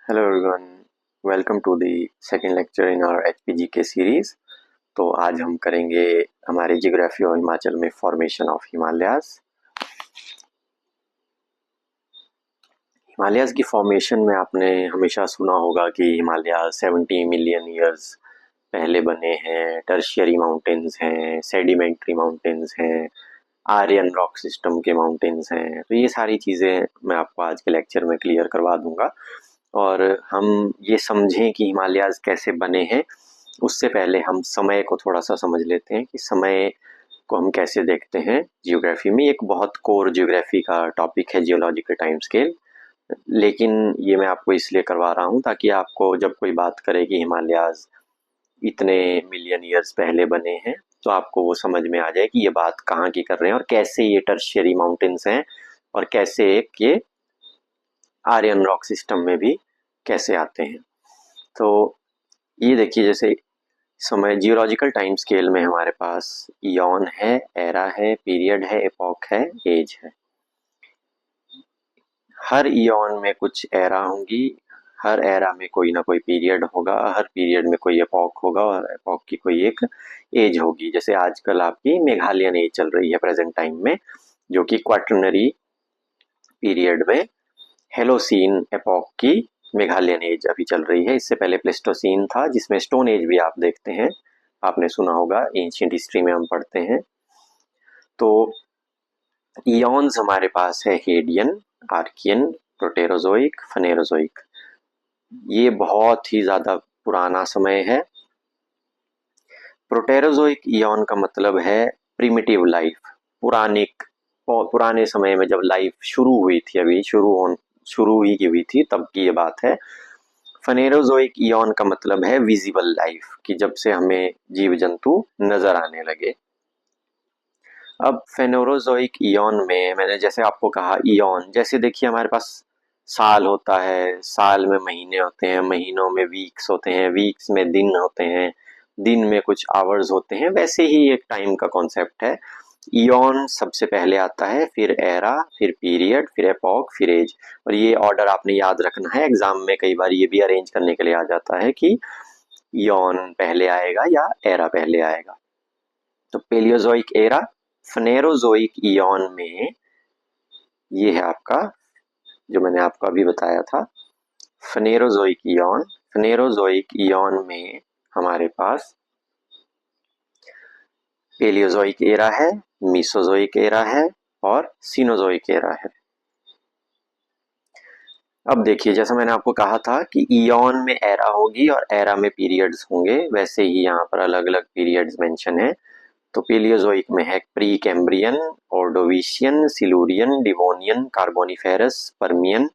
Hello everyone, welcome to the second lecture in our HPGK series. तो आज हम करेंगे हमारे जियोग्राफी ऑफ हिमाचल में फॉर्मेशन ऑफ हिमालयाज। हिमालयाज की फॉर्मेशन में आपने हमेशा सुना होगा कि हिमालय 70 मिलियन ईयर्स पहले बने हैं, टर्शियरी माउंटेन्स हैं, सेडिमेंट्री माउंटेन्स हैं, आर्यन रॉक सिस्टम के माउंटेन्स हैं। तो ये सारी चीज़ें मैं आपको आज के लेक्चर में क्लियर करवा दूंगा। और हम ये समझें कि हिमालयाज कैसे बने हैं, उससे पहले हम समय को थोड़ा सा समझ लेते हैं कि समय को हम कैसे देखते हैं जियोग्राफी में। एक बहुत कोर जियोग्राफी का टॉपिक है जियोलॉजिकल टाइम स्केल, लेकिन ये मैं आपको इसलिए करवा रहा हूँ ताकि आपको जब कोई बात करे कि हिमालयाज इतने मिलियन ईयर्स पहले बने हैं तो आपको वो समझ में आ जाए कि ये बात कहाँ की कर रहे हैं और कैसे ये टर्शियरी माउंटेन्स हैं और कैसे ये आर्यन रॉक सिस्टम में भी कैसे आते हैं। तो ये देखिए, जैसे समय जियोलॉजिकल टाइम स्केल में हमारे पास इयॉन है, एरा है, पीरियड है, एपॉक है, एज है। हर इयॉन में कुछ एरा होंगी, हर एरा में कोई ना कोई पीरियड होगा, हर पीरियड में कोई एपॉक होगा और एपॉक की कोई एक एज होगी। जैसे आजकल आपकी मेघालयन एज चल रही है प्रेजेंट टाइम में, जो कि क्वाटरनरी पीरियड में हेलोसीन एपॉक की मेघालयन एज अभी चल रही है। इससे पहले प्लेस्टोसीन था जिसमें स्टोन एज भी आप देखते हैं, आपने सुना होगा, एंशिएंट हिस्ट्री में हम पढ़ते हैं। तो इयॉन्स हमारे पास है हेडियन, आर्कियन, प्रोटेरोजोइक, फेनेरोजोइक। ये बहुत ही ज्यादा पुराना समय है। प्रोटेरोजोइक इयॉन का मतलब है प्रिमिटिव लाइफ, पुरानिक, पुराने समय में जब लाइफ शुरू हुई थी, अभी शुरू ही की हुई थी, तब की ये बात है। फेनेरोजोइक इयॉन का मतलब है विजिबल लाइफ, कि जब से हमें जीव जंतु नजर आने लगे। अब फेनेरोजोइक इयॉन में मैंने जैसे आपको कहा इयॉन, जैसे देखिए हमारे पास साल होता है, साल में महीने होते हैं, महीनों में वीक्स होते हैं, वीक्स में दिन होते हैं, दिन में कुछ आवर्स होते हैं, वैसे ही एक टाइम का कॉन्सेप्ट है। इयॉन सबसे पहले आता है, फिर एरा, फिर पीरियड, फिर एपॉक, फिर एज। और ये ऑर्डर आपने याद रखना है, एग्जाम में कई बार ये भी अरेंज करने के लिए आ जाता है कि इयॉन पहले आएगा या एरा पहले आएगा। तो पेलियोजोइक एरा, फेनेरोजोइक इयॉन में ये है आपका, जो मैंने आपको अभी बताया था, फेनेरोजोइक इयॉन। फेनेरोजोइक इयॉन में हमारे पास पेलियोजोइक एरा है, मीसोजोइक एरा है और सीनोजोइक एरा है। अब देखिए, जैसा मैंने आपको कहा था कि इयॉन में एरा होगी और एरा में पीरियड्स होंगे, वैसे ही यहाँ पर अलग अलग पीरियड्स मेंशन है। तो पेलियोजोइक में है pre Cambrian, Ordovician, Silurian, Devonian, Carboniferous, Permian.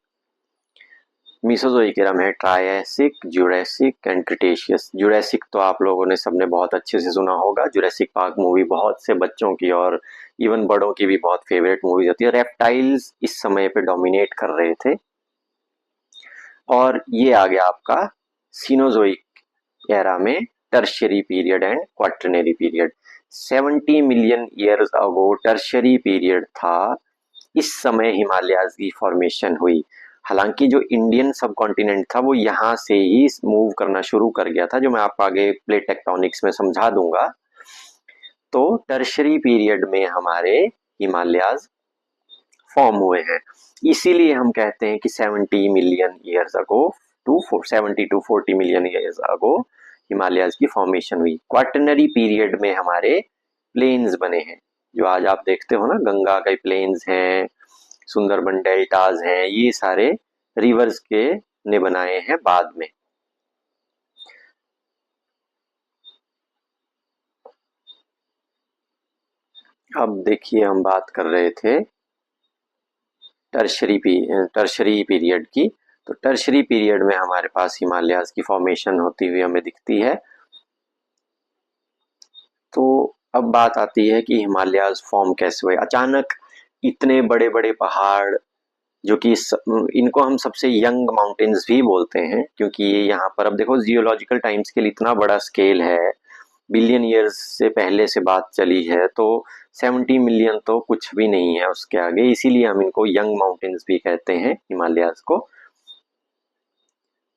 Mesozoic era में है Triassic, Jurassic and Cretaceous. Jurassic तो आप लोगों ने सबने बहुत अच्छे से सुना होगा, जुरासिक पार्क मूवी बहुत से बच्चों की और इवन बड़ों की भी बहुत फेवरेट मूवी होती है। रेप्टाइल्स इस समय पे डोमिनेट कर रहे थे। और ये आ गया आपका सीनोजोइक एरा में tertiary period and quaternary period. 70 million years ago tertiary period था, इस समय हिमालयाज की फॉर्मेशन हुई। हालांकि जो इंडियन सब कॉन्टिनेंट था वो यहाँ से ही मूव करना शुरू कर गया था, जो मैं आपको आगे प्लेट टेक्टोनिक्स में समझा दूंगा। तो टर्शियरी पीरियड में हमारे हिमालयाज फॉर्म हुए हैं। इसीलिए हम कहते हैं कि 70 million years ago to 70 to 40 million years ago Himalayas की फॉर्मेशन हुई। क्वाटरनरी पीरियड में हमारे प्लेन्स बने हैं, जो आज आप देखते हो ना, गंगा के प्लेन्स हैं, सुंदरबन डेल्टाज हैं, ये सारे रिवर्स के ने बनाए हैं बाद में। अब देखिए, हम बात कर रहे थे टर्शरी पीरियड की। तो टर्शरी पीरियड में हमारे पास हिमालयाज की फॉर्मेशन होती हुई हमें दिखती है। तो अब बात आती है कि हिमालयाज फॉर्म कैसे हुए अचानक। इतने बड़े बड़े पहाड़, जो कि इनको हम सबसे यंग माउंटेन्स भी बोलते हैं, क्योंकि ये यहाँ पर, अब देखो जियोलॉजिकल टाइम स्केल इतना बड़ा स्केल है, बिलियन ईयर्स से पहले से बात चली है, तो 70 मिलियन तो कुछ भी नहीं है उसके आगे। इसीलिए हम इनको यंग माउंटेन्स भी कहते हैं हिमालयाज को।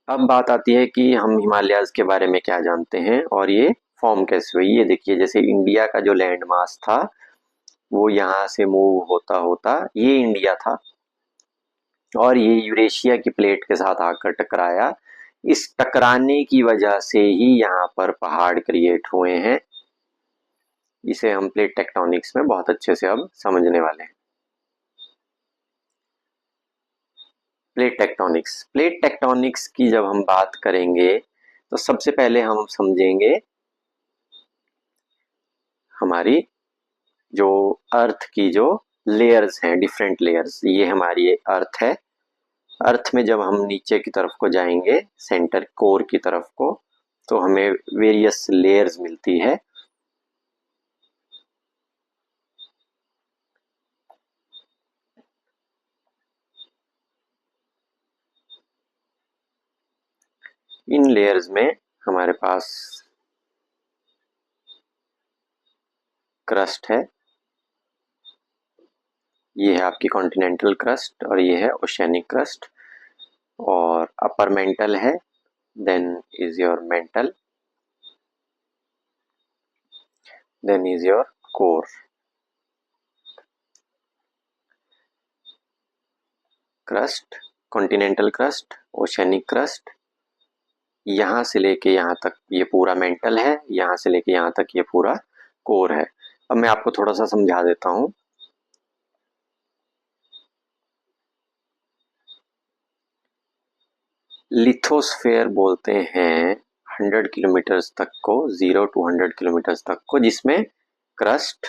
अब बात आती है कि हम हिमालयाज़ के बारे में क्या जानते हैं और ये फॉर्म कैसे हुई। ये देखिए, जैसे इंडिया का जो लैंड मास था वो यहाँ से मूव होता होता ये इंडिया था और ये यूरेशिया की प्लेट के साथ आकर टकराया। इस टकराने की वजह से ही यहाँ पर पहाड़ क्रिएट हुए हैं। इसे हम प्लेट टेक्टोनिक्स में बहुत अच्छे से अब समझने वाले हैं। प्लेट टेक्टोनिक्स की जब हम बात करेंगे तो सबसे पहले हम समझेंगे हमारी जो अर्थ की जो लेयर्स हैं, डिफरेंट लेयर्स। ये हमारी अर्थ है। अर्थ में जब हम नीचे की तरफ को जाएंगे, सेंटर कोर की तरफ को, तो हमें वेरियस लेयर्स मिलती है। इन लेयर्स में हमारे पास क्रस्ट है। ये है आपकी कॉन्टिनेंटल क्रस्ट और ये है ओशियनिक क्रस्ट। और अपर मेंटल है, then is your mantle, then is your core. Crust, continental crust, oceanic crust, यहाँ से लेके यहाँ तक ये पूरा मेंटल है, यहाँ से लेके यहाँ तक ये पूरा कोर है। अब मैं आपको थोड़ा सा समझा देता हूँ। लिथोस्फेयर बोलते हैं 100 किलोमीटर्स तक को, 0 to 100 किलोमीटर्स तक को, जिसमें crust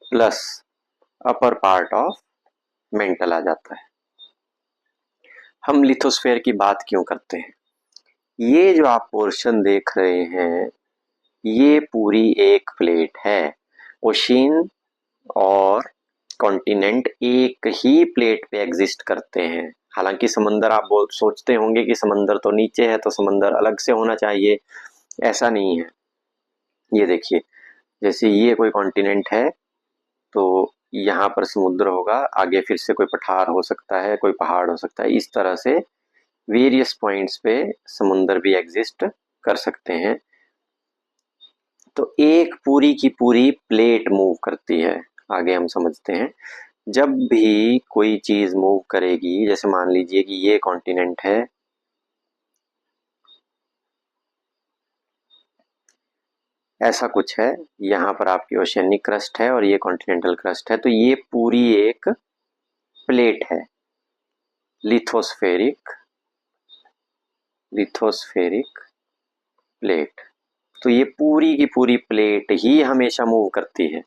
plus upper part of mantle आ जाता है। हम लिथोस्फेयर की बात क्यों करते हैं? ये जो आप पोर्शन देख रहे हैं ये पूरी एक प्लेट है। ओशियन और कॉन्टिनेंट एक ही प्लेट पे एग्जिस्ट करते हैं। हालांकि समंदर, आप बोल सोचते होंगे कि समंदर तो नीचे है तो समंदर अलग से होना चाहिए, ऐसा नहीं है। ये देखिए, जैसे ये कोई कॉन्टिनेंट है तो यहाँ पर समुद्र होगा, आगे फिर से कोई पठार हो सकता है, कोई पहाड़ हो सकता है। इस तरह से वेरियस पॉइंट्स पे समुद्र भी एग्जिस्ट कर सकते हैं। तो एक पूरी की पूरी प्लेट मूव करती है। आगे हम समझते हैं। जब भी कोई चीज मूव करेगी, जैसे मान लीजिए कि ये कॉन्टिनेंट है, ऐसा कुछ है, यहाँ पर आपकी ओशियनिक क्रस्ट है और ये कॉन्टिनेंटल क्रस्ट है, तो ये पूरी एक प्लेट है। Lithospheric lithospheric plate. तो ये पूरी की पूरी प्लेट ही हमेशा मूव करती है।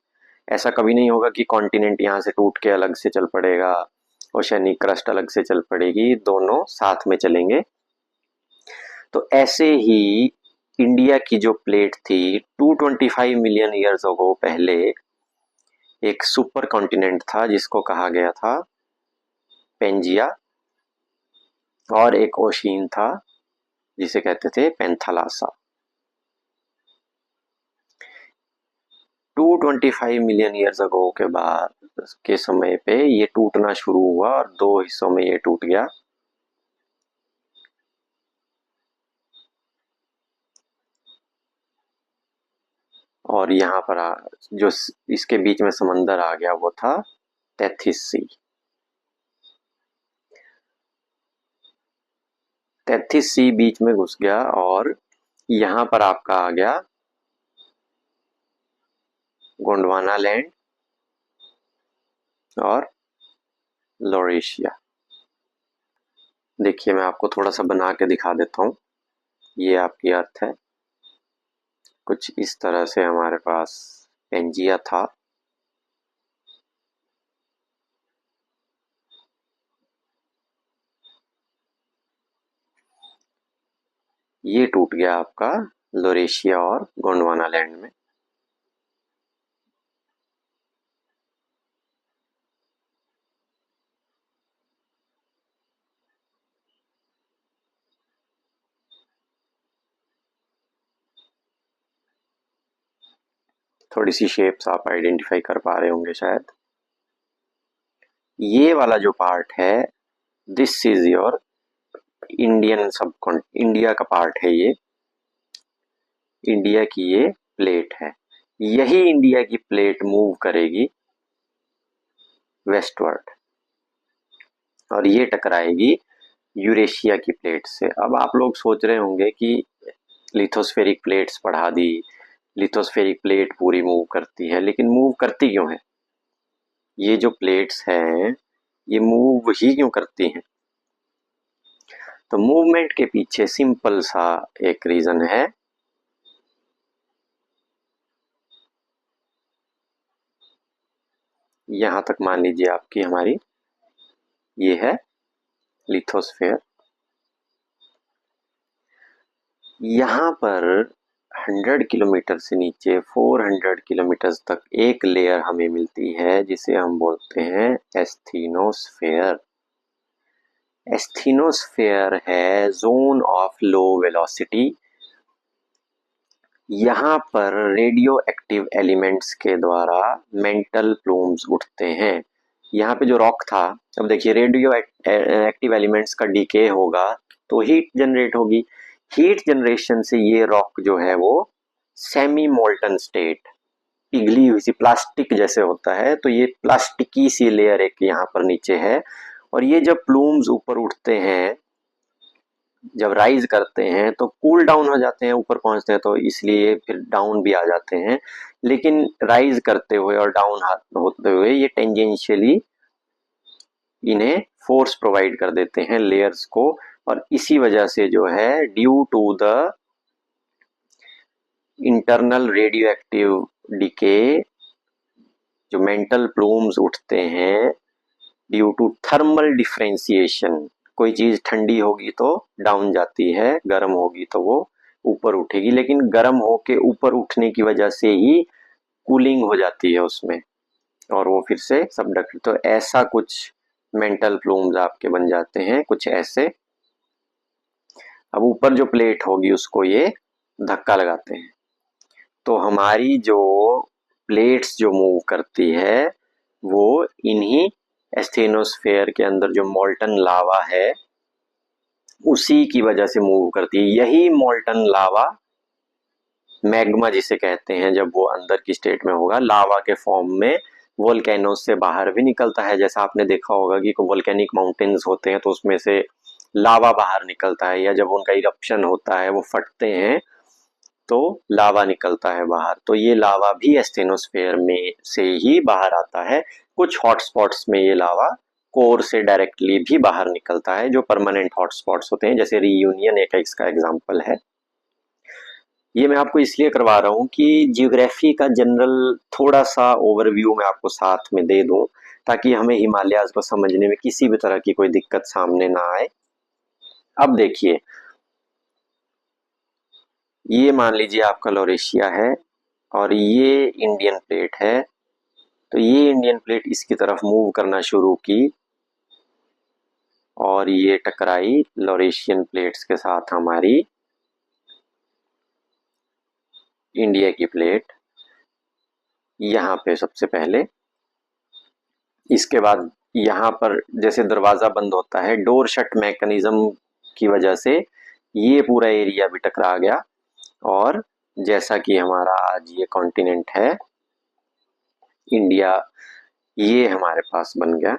ऐसा कभी नहीं होगा कि कॉन्टिनेंट यहाँ से टूट के अलग से चल पड़ेगा, ओशियनिक क्रस्ट अलग से चल पड़ेगी, दोनों साथ में चलेंगे। तो ऐसे ही इंडिया की जो प्लेट थी 225 मिलियन ईयर्स अगो, पहले एक सुपर कॉन्टिनेंट था जिसको कहा गया था पेंजिया, और एक ओशियन था जिसे कहते थे पेंथालासा। 225 मिलियन ईयर्स अगो के बाद के समय पे ये टूटना शुरू हुआ और दो हिस्सों में ये टूट गया। और यहाँ पर जो इसके बीच में समंदर आ गया वो था टेथिस सी। टेथिस सी बीच में घुस गया और यहाँ पर आपका आ गया गोंडवाना लैंड और लोरेशिया। देखिए, मैं आपको थोड़ा सा बना के दिखा देता हूँ। ये आपकी अर्थ है। कुछ इस तरह से हमारे पास पेंजिया था। ये टूट गया आपका लोरेशिया और गोंडवाना लैंड में। थोड़ी सी शेप्स आप आइडेंटिफाई कर पा रहे होंगे शायद। ये वाला जो पार्ट है, दिस इज योर इंडिया का पार्ट है ये, इंडिया की ये प्लेट है। यही इंडिया की प्लेट मूव करेगी वेस्टवर्ड और ये टकराएगी यूरेशिया की प्लेट से। अब आप लोग सोच रहे होंगे कि लिथोस्फेरिक प्लेट्स पढ़ा दी, लिथोस्फेरिक प्लेट पूरी मूव करती है, लेकिन मूव करती क्यों है? ये जो प्लेट्स हैं ये मूव ही क्यों करती हैं? तो मूवमेंट के पीछे सिंपल सा एक रीजन है, यहां तक मान लीजिए आपकी हमारी ये है लिथोस्फेयर, यहाँ पर 100 किलोमीटर से नीचे 400 किलोमीटर तक एक लेयर हमें मिलती है जिसे हम बोलते हैं एस्थीनोस्फेयर। एस्थीनोस्फेयर है जोन ऑफ लो वेलोसिटी। यहाँ पर रेडियो एक्टिव एलिमेंट्स के द्वारा मेंटल प्लूम्स उठते हैं। यहाँ पे जो रॉक था, अब देखिए रेडियो एक्टिव एलिमेंट्स का डीके होगा तो हीट जनरेट होगी, हीट जनरेशन से ये रॉक जो है वो सेमी मोल्टन स्टेट, पिघली हुई सी प्लास्टिक जैसे होता है, तो ये प्लास्टिकी सी लेयर एक यहाँ पर नीचे है। और ये जब प्लूम्स ऊपर उठते हैं, जब राइज करते हैं तो कूल डाउन हो जाते हैं, ऊपर पहुंचते हैं तो इसलिए फिर डाउन भी आ जाते हैं। लेकिन राइज करते हुए और डाउन होते हुए ये टेंजेंशियली इन्हें फोर्स प्रोवाइड कर देते हैं लेयर्स को, और इसी वजह से जो है due to the internal radio active decay जो मेंटल प्लूम्स उठते हैं ड्यू टू थर्मल डिफरेंशिएशन। कोई चीज ठंडी होगी तो डाउन जाती है, गर्म होगी तो वो ऊपर उठेगी, लेकिन गर्म होके ऊपर उठने की वजह से ही कूलिंग हो जाती है उसमें और वो फिर से सबडक्ट, तो ऐसा कुछ मेंटल प्लूम्स आपके बन जाते हैं कुछ ऐसे। अब ऊपर जो प्लेट होगी उसको ये धक्का लगाते हैं, तो हमारी जो प्लेट्स जो मूव करती है वो इन्हीं एस्थेनोस्फेयर के अंदर जो मोल्टन लावा है उसी की वजह से मूव करती है। यही मोल्टन लावा मैग्मा जिसे कहते हैं, जब वो अंदर की स्टेट में होगा लावा के फॉर्म में वोल्केनोस से बाहर भी निकलता है। जैसा आपने देखा होगा कि वोल्केनिक माउंटेन्स होते हैं तो उसमें से लावा बाहर निकलता है, या जब उनका इरप्शन होता है वो फटते हैं तो लावा निकलता है बाहर। तो ये लावा भी एस्थेनोस्फेयर में से ही बाहर आता है। कुछ हॉटस्पॉट्स में ये लावा कोर से डायरेक्टली भी बाहर निकलता है, जो परमानेंट हॉटस्पॉट्स होते हैं, जैसे रीयूनियन एक इसका एग्जांपल है। ये मैं आपको इसलिए करवा रहा हूँ कि जियोग्राफी का जनरल थोड़ा सा ओवरव्यू मैं आपको साथ में दे दूं, ताकि हमें हिमालयाज को समझने में किसी भी तरह की कोई दिक्कत सामने ना आए। अब देखिए, ये मान लीजिए आपका लॉरेशिया है और ये इंडियन प्लेट है, तो ये इंडियन प्लेट इसकी तरफ मूव करना शुरू की और ये टकराई लॉरेशियन प्लेट्स के साथ हमारी इंडिया की प्लेट यहाँ पे सबसे पहले। इसके बाद यहाँ पर जैसे दरवाज़ा बंद होता है, डोर शट मैकेनिज्म की वजह से ये पूरा एरिया भी टकरा गया, और जैसा कि हमारा आज ये कॉन्टिनेंट है इंडिया, ये हमारे पास बन गया।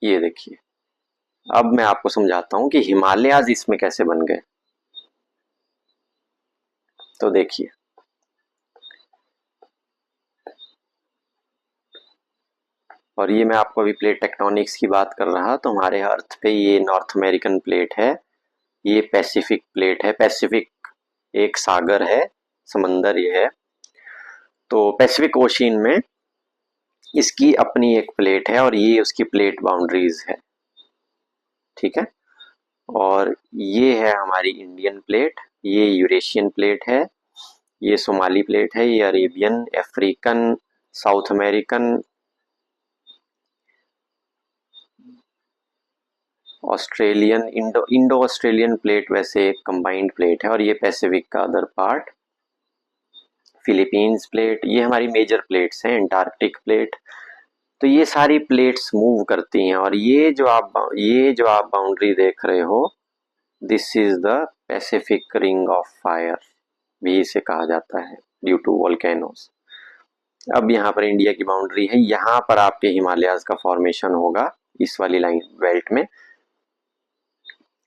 ये देखिए, अब मैं आपको समझाता हूँ कि हिमालयाज इसमें कैसे बन गए। तो देखिए, और ये मैं आपको अभी प्लेट टेक्टोनिक्स की बात कर रहा, तो हमारे अर्थ पे ये नॉर्थ अमेरिकन प्लेट है, ये पैसिफिक प्लेट है। पैसिफिक एक सागर है, समंदर ये है। तो पैसिफिक ओशियन में इसकी अपनी एक प्लेट है और ये उसकी प्लेट बाउंड्रीज है, ठीक है। और ये है हमारी इंडियन प्लेट, ये यूरेशियन प्लेट है, ये सोमाली प्लेट है, ये Arabian, African, south American, Australian, Indo Australian plate वैसे एक कंबाइंड प्लेट है, और ये पैसिफिक का अदर पार्ट, फिलीपींस प्लेट, ये हमारी मेजर प्लेट्स हैं। अंटार्कटिक प्लेट, तो ये सारी प्लेट्स मूव करती हैं, और ये जो आप बाउंड्री देख रहे हो, this is the Pacific ring of fire भी इसे कहा जाता है, ड्यू टू वोल्केनोस। अब यहाँ पर इंडिया की बाउंड्री है, यहाँ पर आपके हिमालयाज का फॉर्मेशन होगा इस वाली लाइन बेल्ट में।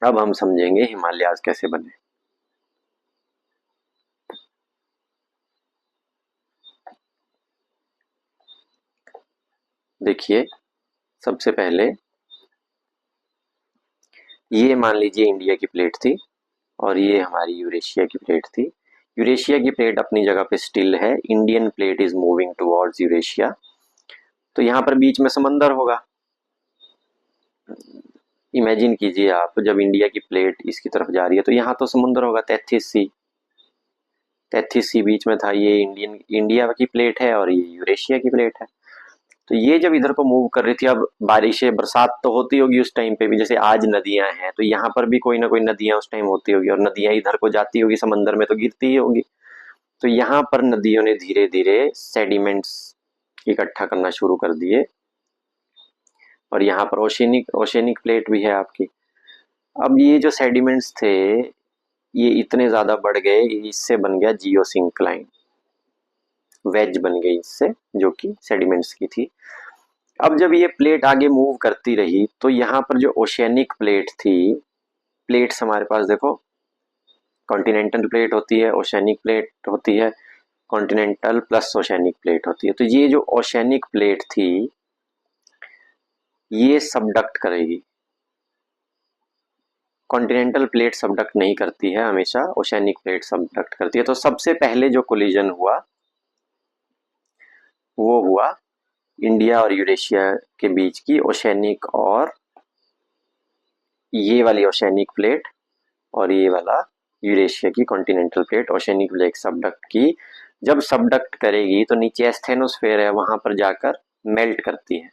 अब हम समझेंगे हिमालयाज कैसे बने। देखिए, सबसे पहले ये मान लीजिए इंडिया की प्लेट थी, और ये हमारी यूरेशिया की प्लेट थी। यूरेशिया की प्लेट अपनी जगह पे स्टिल है, Indian plate is moving towards Eurasia. तो यहाँ पर बीच में समंदर होगा। इमेजिन कीजिए आप, जब इंडिया की प्लेट इसकी तरफ जा रही है तो यहाँ तो समुद्र होगा, तैथिस सी बीच में था। ये इंडिया की प्लेट है और ये यूरेशिया की प्लेट है। तो ये जब इधर को मूव कर रही थी, अब बारिशें बरसात तो होती होगी उस टाइम पे भी, जैसे आज नदियां हैं तो यहाँ पर भी कोई ना कोई नदियां उस टाइम होती होगी, और नदियां इधर को जाती होगी समंदर में तो गिरती ही होगी। तो यहाँ पर नदियों ने धीरे धीरे सेडिमेंट्स इकट्ठा करना शुरू कर दिए, और यहाँ पर ओशेनिक ओशेनिक प्लेट भी है आपकी। अब ये जो सेडिमेंट्स थे, ये इतने ज्यादा बढ़ गए, इससे बन गया जियोसिंक्लाइन वेज बन गई इससे, जो कि सेडिमेंट्स की थी। अब जब ये प्लेट आगे मूव करती रही तो यहाँ पर जो ओशियनिक प्लेट थी, प्लेट्स हमारे पास देखो, कॉन्टिनेंटल प्लेट होती है, ओशियनिक प्लेट होती है, कॉन्टिनेंटल प्लस ओशियनिक प्लेट होती है। तो ये जो ओशियनिक प्लेट थी, ये सबडक्ट करेगी। कॉन्टिनेंटल प्लेट सबडक्ट नहीं करती है, हमेशा ओशियनिक प्लेट सबडक्ट करती है। तो सबसे पहले जो कोलिजन हुआ वो हुआ इंडिया और यूरेशिया के बीच की ओशियनिक, और ये वाली ओशियनिक प्लेट और ये वाला यूरेशिया की continental plate oceanic plate subduct की। जब सबडक्ट करेगी तो नीचे एस्थेनोस्फेयर है, वहां पर जाकर मेल्ट करती है,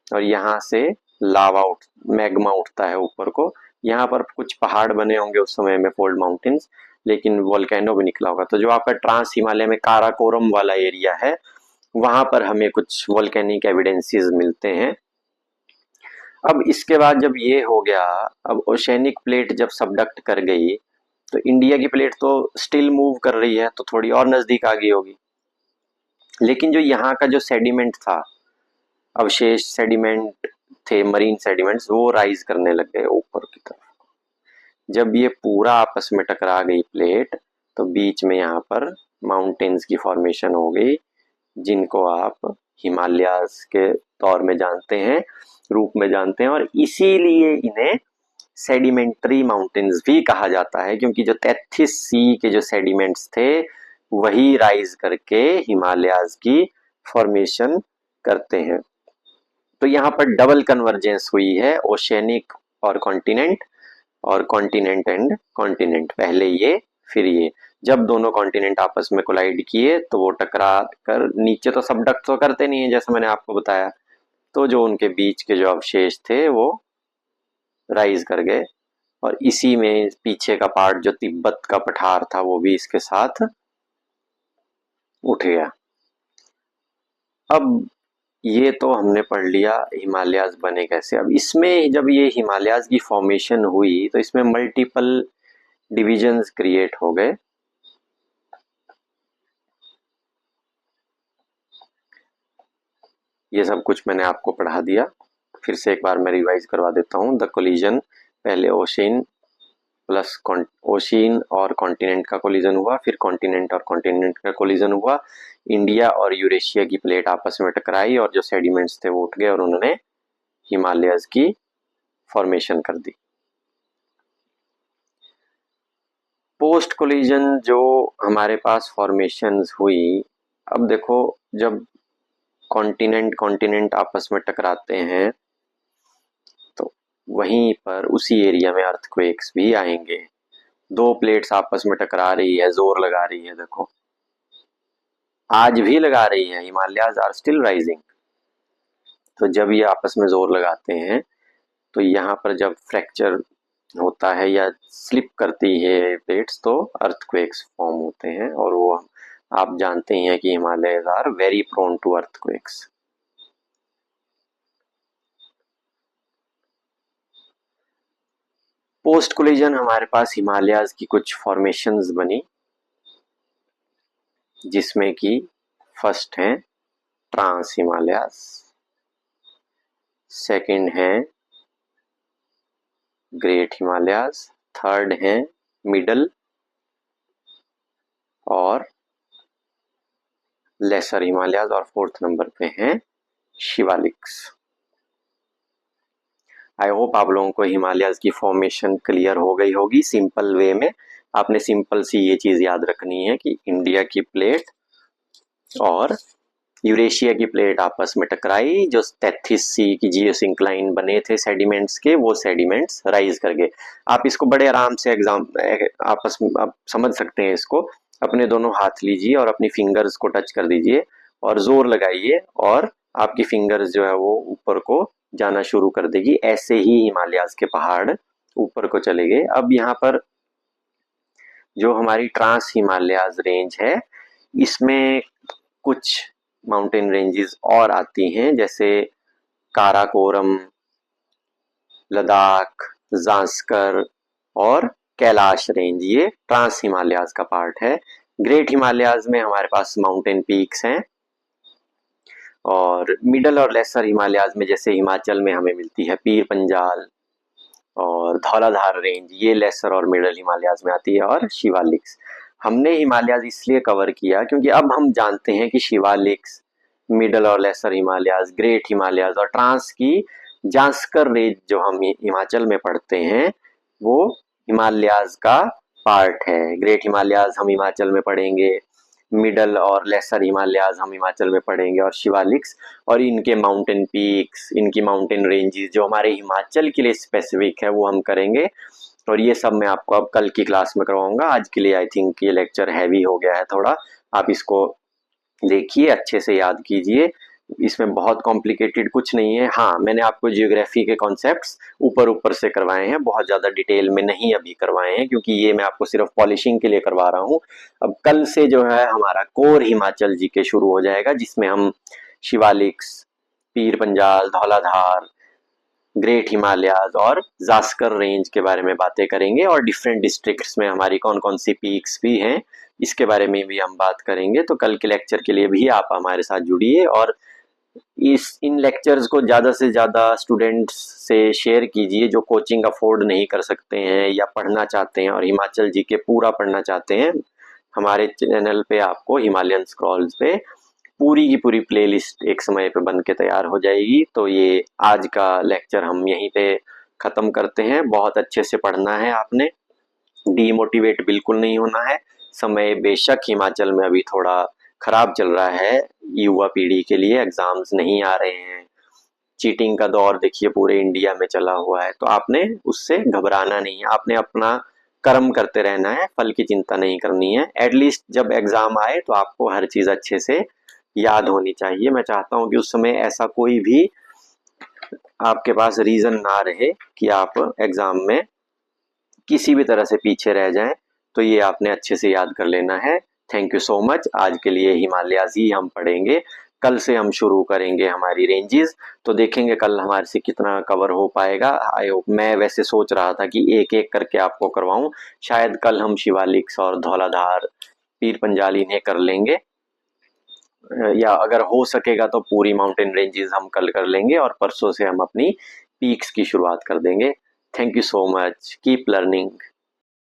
और यहाँ से लावा मैग्मा उठता है ऊपर को। यहाँ पर कुछ पहाड़ बने होंगे उस समय में, फोल्ड माउंटेन्स, लेकिन वोल्केनो भी निकला होगा। तो जो आपका ट्रांस हिमालय में काराकोरम वाला एरिया है, वहां पर हमें कुछ वोल्केनिक एविडेंसेस मिलते हैं। अब इसके बाद जब ये हो गया, अब ओशेनिक प्लेट जब सबडक्ट कर गई, तो इंडिया की प्लेट तो स्टिल मूव कर रही है, तो थोड़ी और नजदीक आ गई होगी। लेकिन जो यहाँ का जो सेडिमेंट था, अवशेष सेडिमेंट थे, मरीन सेडिमेंट्स, वो राइज करने लग गए ऊपर की तरफ। जब ये पूरा आपस में टकरा गई प्लेट, तो बीच में यहाँ पर माउंटेन्स की फॉर्मेशन हो गई, जिनको आप हिमालयाज के तौर में जानते हैं, रूप में जानते हैं। और इसीलिए इन्हें सेडिमेंट्री माउंटेन्स भी कहा जाता है, क्योंकि जो तैथिस सी के जो सेडिमेंट्स थे, वही राइज करके हिमालयाज की फॉर्मेशन करते हैं। तो यहाँ पर डबल कन्वर्जेंस हुई है, ओशियनिक और कॉन्टिनेंट, और कॉन्टिनेंट एंड कॉन्टिनेंट, पहले ये फिर ये। जब दोनों कॉन्टिनेंट आपस में कोलाइड किए तो वो टकरा कर नीचे तो सबडक्ट तो करते नहीं है, जैसे मैंने आपको बताया। तो जो उनके बीच के जो अवशेष थे वो राइज कर गए, और इसी में पीछे का पार्ट जो तिब्बत का पठार था, वो भी इसके साथ उठ गया। अब ये तो हमने पढ़ लिया हिमालयाज बने कैसे। अब इसमें जब ये हिमालयाज की फॉर्मेशन हुई, तो इसमें मल्टीपल डिविजन्स क्रिएट हो गए। ये सब कुछ मैंने आपको पढ़ा दिया, फिर से एक बार मैं रिवाइज करवा देता हूँ। द कोलिजन, पहले ओशियन प्लस ओशियन और कॉन्टिनेंट का कोलिजन हुआ, फिर कॉन्टिनेंट और कॉन्टिनेंट का कोलिजन हुआ, इंडिया और यूरेशिया की प्लेट आपस में टकराई, और जो सेडिमेंट्स थे वो उठ गए और उन्होंने हिमालयाज की फॉर्मेशन कर दी। पोस्ट कोलिजन जो हमारे पास फॉर्मेशंस हुई, अब देखो, जब कॉन्टिनेंट कॉन्टिनेंट आपस में टकराते हैं, तो वहीं पर उसी एरिया में अर्थक्वेक्स भी आएंगे। दो प्लेट्स आपस में टकरा रही है, जोर लगा रही है, देखो आज भी लगा रही है, हिमालयाज आर स्टिल राइजिंग। तो जब ये आपस में जोर लगाते हैं, तो यहाँ पर जब फ्रैक्चर होता है या स्लिप करती है प्लेट्स, तो अर्थक्वेक्स फॉर्म होते हैं, और वो आप जानते ही हैं कि Himalayas are very prone to earthquakes. Post collision हमारे पास हिमालयाज की कुछ फॉर्मेशंस बनी, जिसमें कि फर्स्ट है ट्रांस हिमालयाज, सेकंड है ग्रेट हिमालयाज, थर्ड है मिडल और लेसर हिमालयाज, और फोर्थ नंबर पे हैं शिवालिक्स। आई होप आप लोगों को हिमालयाज की फॉर्मेशन क्लियर हो गई होगी सिंपल वे में। आपने सिंपल सी ये चीज याद रखनी है कि इंडिया की प्लेट और यूरेशिया की प्लेट आपस में टकराई, जो 33C की जियोसिंक्लाइन बने थे सेडिमेंट्स के, वो सेडिमेंट्स राइज कर गए। आप इसको बड़े आराम से आपस में आप समझ सकते हैं इसको। अपने दोनों हाथ लीजिए और अपनी फिंगर्स को टच कर दीजिए और जोर लगाइए, और आपकी फिंगर्स जो है वो ऊपर को जाना शुरू कर देगी। ऐसे ही हिमालयाज के पहाड़ ऊपर को चले गए। अब यहाँ पर जो हमारी ट्रांस हिमालयाज रेंज है, इसमें कुछ माउंटेन रेंजेस और आती हैं, जैसे काराकोरम, लद्दाख, जांस्कर और कैलाश रेंज। ये ट्रांस हिमालयाज का पार्ट है। ग्रेट हिमालयाज में हमारे पास माउंटेन पीक्स हैं, और मिडल और लेसर हिमालयाज में जैसे हिमाचल में हमें मिलती है पीर पंजाल और धौलाधार रेंज, ये लेसर और मिडल हिमालयाज में आती है, और शिवालिक्स। हमने हिमालयाज इसलिए कवर किया क्योंकि अब हम जानते हैं कि शिवालिक्स, मिडल और लेसर हिमालयाज, ग्रेट हिमालयाज और ट्रांस की जांस्कर रेंज जो हम हिमाचल में पढ़ते हैं, वो हिमालयाज का पार्ट है। ग्रेट हिमालयाज हम हिमाचल में पढ़ेंगे, मिडल और लेसर हिमालयाज हम हिमाचल में पढ़ेंगे, और शिवालिक्स और इनके माउंटेन पीक्स, इनकी माउंटेन रेंजेस जो हमारे हिमाचल के लिए स्पेसिफिक है वो हम करेंगे। और ये सब मैं आपको अब कल की क्लास में करवाऊंगा। आज के लिए आई थिंक ये लेक्चर हैवी हो गया है थोड़ा, आप इसको देखिए, अच्छे से याद कीजिए। इसमें बहुत कॉम्प्लिकेटेड कुछ नहीं है। हाँ, मैंने आपको जियोग्राफी के कॉन्सेप्ट्स ऊपर ऊपर से करवाए हैं, बहुत ज़्यादा डिटेल में नहीं अभी करवाए हैं, क्योंकि ये मैं आपको सिर्फ पॉलिशिंग के लिए करवा रहा हूँ। अब कल से जो है हमारा कोर हिमाचल जीके शुरू हो जाएगा, जिसमें हम शिवालिक्स, पीर पंजाल, धौलाधार, ग्रेट हिमालयाज और जास्कर रेंज के बारे में बातें करेंगे, और डिफरेंट डिस्ट्रिक्ट्स में हमारी कौन कौन सी पीक्स भी हैं इसके बारे में भी हम बात करेंगे। तो कल के लेक्चर के लिए भी आप हमारे साथ जुड़िए, और इन लेक्चर्स को ज़्यादा से ज़्यादा स्टूडेंट्स से शेयर कीजिए जो कोचिंग अफोर्ड नहीं कर सकते हैं या पढ़ना चाहते हैं और हिमाचल जी के पूरा पढ़ना चाहते हैं। हमारे चैनल पे आपको हिमालयन स्क्रॉल्स पे पूरी की पूरी प्लेलिस्ट एक समय पे बन के तैयार हो जाएगी। तो ये आज का लेक्चर हम यहीं पे ख़त्म करते हैं। बहुत अच्छे से पढ़ना है आपने, डीमोटिवेट बिल्कुल नहीं होना है। समय बेशक हिमाचल में अभी थोड़ा खराब चल रहा है युवा पीढ़ी के लिए, एग्जाम्स नहीं आ रहे हैं, चीटिंग का दौर देखिए पूरे इंडिया में चला हुआ है, तो आपने उससे घबराना नहीं है। आपने अपना कर्म करते रहना है, फल की चिंता नहीं करनी है। एटलीस्ट जब एग्जाम आए तो आपको हर चीज़ अच्छे से याद होनी चाहिए। मैं चाहता हूँ कि उस समय ऐसा कोई भी आपके पास रीज़न ना रहे कि आप एग्ज़ाम में किसी भी तरह से पीछे रह जाएं। तो ये आपने अच्छे से याद कर लेना है। Thank you so much. आज के लिए हिमालयाज ही हम पढ़ेंगे, कल से हम शुरू करेंगे हमारी रेंजेस। तो देखेंगे कल हमारे से कितना कवर हो पाएगा। आई होप, मैं वैसे सोच रहा था कि एक एक करके आपको करवाऊं, शायद कल हम शिवालिक्स और धौलाधार, पीर पंजाल इन्हें कर लेंगे, या अगर हो सकेगा तो पूरी माउंटेन रेंजेस हम कल कर लेंगे, और परसों से हम अपनी पीक्स की शुरुआत कर देंगे। Thank you so much, keep learning.